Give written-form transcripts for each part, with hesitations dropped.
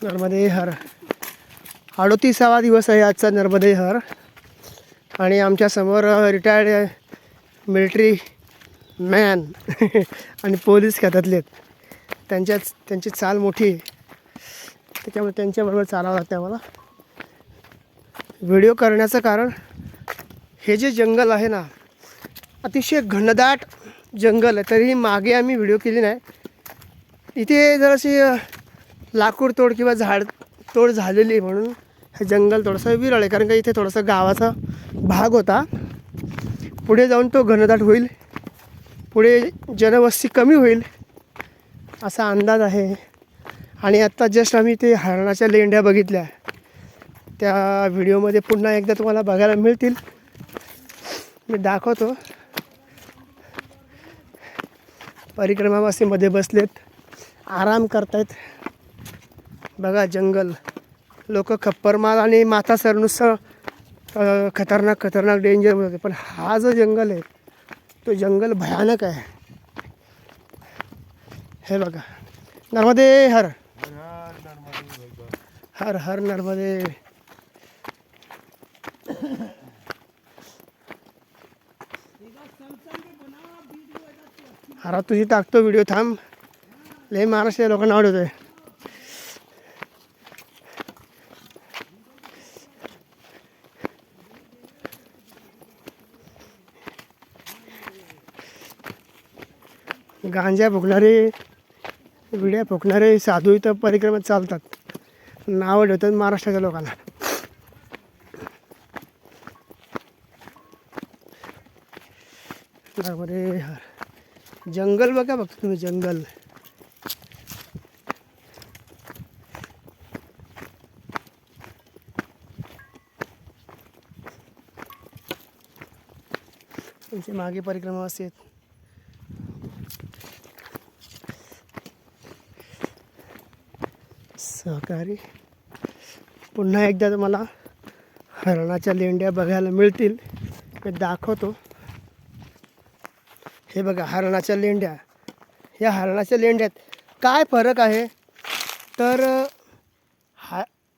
नर्मदे हर. 38वा दिवस आहे आजचा नर्मदे हर. आणि आमच्या समोर रिटायर्ड मिलिटरी मॅन आणि पोलीस खात्यातले आहेत. त्यांची चाल मोठी आहे, त्याच्यामुळे त्यांच्याबरोबर चालावं लागतं आम्हाला. व्हिडिओ करण्याचं कारण हे जे जंगल आहे ना, अतिशय घनदाट जंगल आहे. तरीही मागे आम्ही व्हिडिओ केली नाही. इथे जराशी लाकूड तोड किंवा झाड तोड झालेली म्हणून हे जंगल थोडंसं विरळ आहे. कारण का इथे थोडासा गावाचा भाग होता. पुढे जाऊन तो घनदाट होईल, पुढे जनवस्ती कमी होईल असा अंदाज आहे. आणि आत्ता जस्ट आम्ही ते हरणाच्या लेंड्या बघितल्या, त्या व्हिडिओमध्ये पुन्हा एकदा तुम्हाला बघायला मिळतील. मी दाखवतो. परिक्रमावासीमध्ये बसलेत, आराम करतायत. बघा जंगल, लोक खप्परमाल आणि माथा सर नुसतं खतरनाक डेंजर होते. पण हा जो जंगल आहे तो जंगल भयानक आहे. हे बघा, नर्मदे हर हर हर नर्मदे. अरे तुझी टाकतो व्हिडिओ, थांब. लय महाराष्ट्र लोकांना आवडतोय. गांजा फुकणारे, विड्या फुकणारे साधू इथं परिक्रमात चालतात. नावं ठेवतात महाराष्ट्राच्या लोकांना. अरे जंगल बघा, बघा तुम्ही जंगल. तुमचे मागे परिक्रमा असते. सहकारी पुन्हा एकदा तुम्हाला हरणाच्या लेंड्या बघायला मिळतील. मी दाखवतो. हे बघा हरणाच्या लेंड्या. या हरणाच्या लेंड्यात काय फरक आहे तर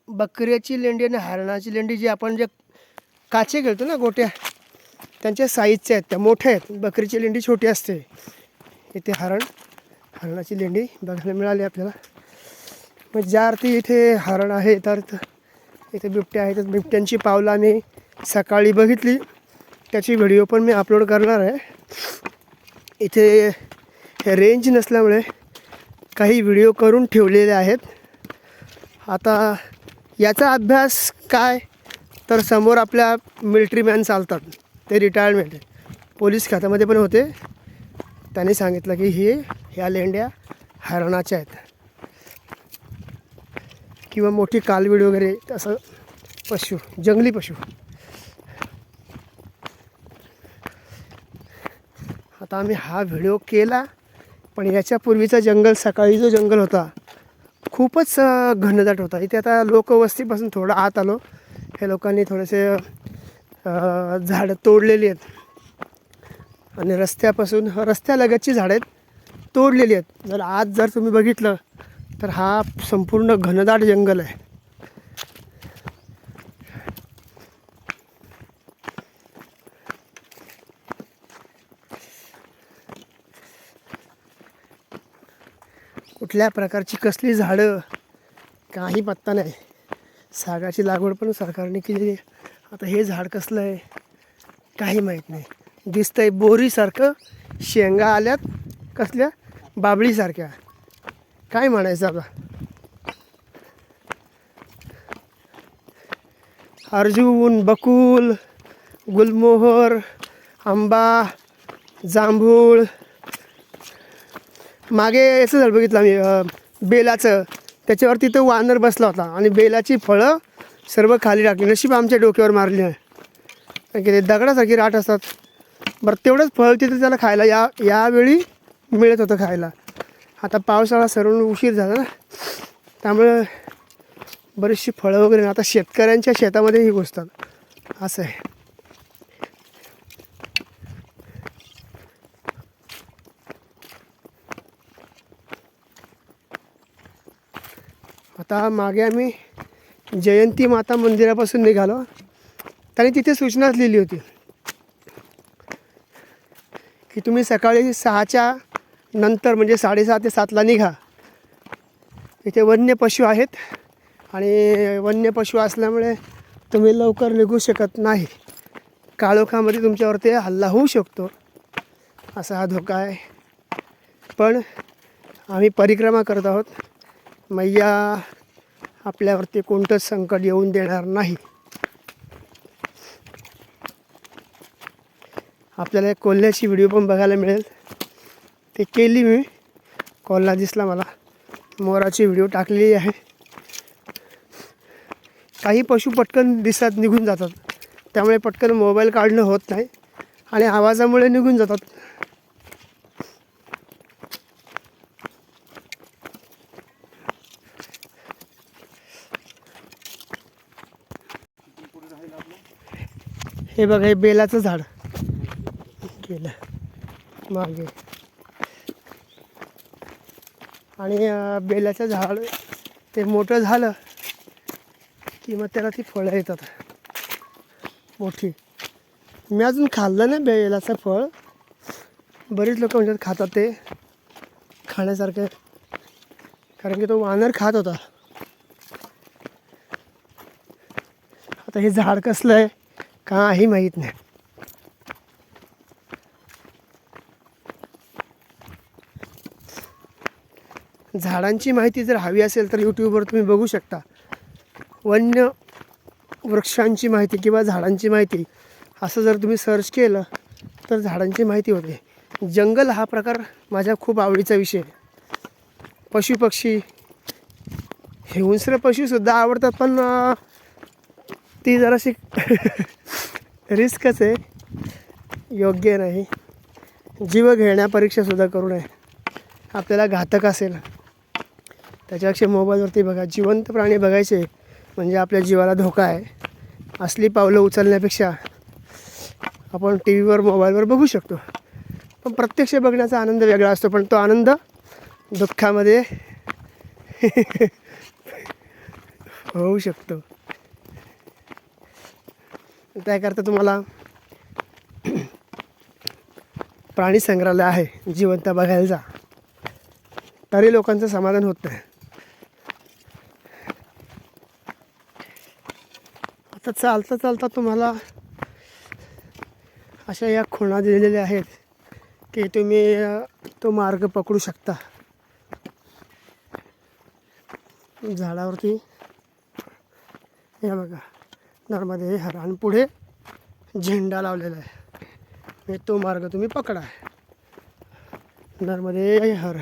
बकऱ्याची लेंडी आणि हरणाची लेंडी जी आपण जे काचे घेतो ना गोट्या, त्यांच्या साईजच्या आहेत, त्या मोठ्या आहेत. बकरीची लेंडी छोटी असते. इथे हरणाची लेंडी बघायला मिळाली आपल्याला. मग ज्या अर्थी इथे हरण आहे तर इथे बिबट्या आहेत. बिबट्यांची पावलं आम्ही सकाळी बघितली, त्याची व्हिडिओ पण मी अपलोड करणार आहे. इथे रेंज नसल्यामुळे काही व्हिडिओ करून ठेवलेले आहेत. आता याचा अभ्यास काय तर समोर आपल्या मिलिटरी मॅन चालतात, ते रिटायरमेंट पोलीस खात्यामध्ये पण होते. त्यांनी सांगितलं की ह्या लेंड्या हरणाच्या आहेत किंवा मोठी कालवीड वगैरे असं पशु, जंगली पशु. आता आम्ही हा व्हिडिओ केला, पण याच्यापूर्वीचा जंगल, सकाळी जो जंगल होता खूपच घनदाट होता. इथे आता लोकवस्तीपासून थोडं आत आलो. हे लोकांनी थोडेसे झाडं तोडलेली आहेत आणि रस्त्यालगतची झाडं आहेत तोडलेली आहेत. जर तुम्ही बघितलं तर हा संपूर्ण घनदाट जंगल आहे. कुठल्या प्रकारची कसली झाडं काही पत्ता नाही. सागाची लागवड पण सरकारने केलेली आहे. आता हे झाड कसलं आहे काही माहीत नाही. दिसतंय बोरीसारखं, शेंगा आल्यात कसल्या बाबळीसारख्या. काय म्हणायचं आता. अर्जुन, बकुल, गुलमोहर, आंबा, जांभूळ. मागे याचं झाड बघितलं आम्ही बेलाचं, त्याच्यावरती तो वानर बसला होता आणि बेलाची फळं सर्व खाली टाकली. नशीब आमच्या डोक्यावर मारली नाही, कारण की ते दगडासारखी राट असतात. बरं तेवढंच फळ तिथे त्याला खायला यावेळी मिळत होतं खायला. आता पावसाळा सर्व उशीर झाला ना, त्यामुळे बरीचशी फळं वगैरे आता शेतकऱ्यांच्या शेतामध्येही घुसतात असं आहे. आता मागे आम्ही जयंती माता मंदिरापासून निघालो. त्यांनी तिथे सूचनाच लिहिली होती की तुम्ही सकाळी 6च्या नंतर म्हणजे 6:30 ते 7ला निघा. इथे वन्य पशु आहेत आणि वन्य पशु असल्यामुळे तुम्ही लवकर निघू शकत नाही. काळोखामध्ये तुमच्यावरती हल्ला होऊ शकतो, असा हा धोका आहे. पण आम्ही परिक्रमा करत आहोत. मैया आपल्यावरती कोणतंच संकट येऊन देणार नाही. आपल्याला एक कोल्ह्याची व्हिडिओ पण बघायला मिळेल, ते केली मी. कोल्हा दिसला मला. मोराची व्हिडिओ टाकलेली आहे. काही पशु पटकन दिसतात, निघून जातात, त्यामुळे पटकन मोबाईल काढणं होत नाही आणि आवाजामुळे निघून जातात. हे बघा, हे बेलाचं झाड केलं मागे. आणि बेलाचं झाड ते मोठं झालं की मग त्याला ती फळं येतात मोठी. मी अजून खाल्लं नाही बेलाचं फळ. बरीच लोक म्हणतात खातात, ते खाण्यासारखं आहे. कारण की तो वानर खात होता. आता हे झाड कसलं आहे काही माहीत नाही. झाडांची माहिती जर हवी असेल तर यूट्यूबवर तुम्ही बघू शकता. वन्य वृक्षांची माहिती किंवा झाडांची माहिती असं जर तुम्ही सर्च केलं तर झाडांची माहिती होते. जंगल हा प्रकार माझ्या खूप आवडीचा विषय आहे. पशुपक्षी, हिंस्र पशुसुद्धा आवडतात, पण ती जराशी रिस्कच आहे, योग्य नाही. जीव घेण्या परीक्षासुद्धा करू नये. आपल्याला घातक असेल त्याच्यापेक्षा मोबाईलवरती बघा. जिवंत प्राणी बघायचे म्हणजे आपल्या जीवाला धोका आहे. असली पावलं उचलण्यापेक्षा आपण टी व्हीवर मोबाईलवर बघू शकतो. पण प्रत्यक्ष बघण्याचा आनंद वेगळा असतो, पण तो आनंद दुःखामध्ये होऊ शकतो. त्याकरता तुम्हाला प्राणी संग्रहालय आहे, जिवंत बघायला जा. तरी लोकांचं समाधान होत नाही. आता चालता चालता तुम्हाला अशा या खुणा दिलेल्या आहेत की तुम्ही तो मार्ग पकडू शकता. झाडावरती हे बघा, नर्मदे हर, आणि पुढे झेंडा लावलेला आहे. तो मार्ग तुम्ही पकडा. नर्मदे हर.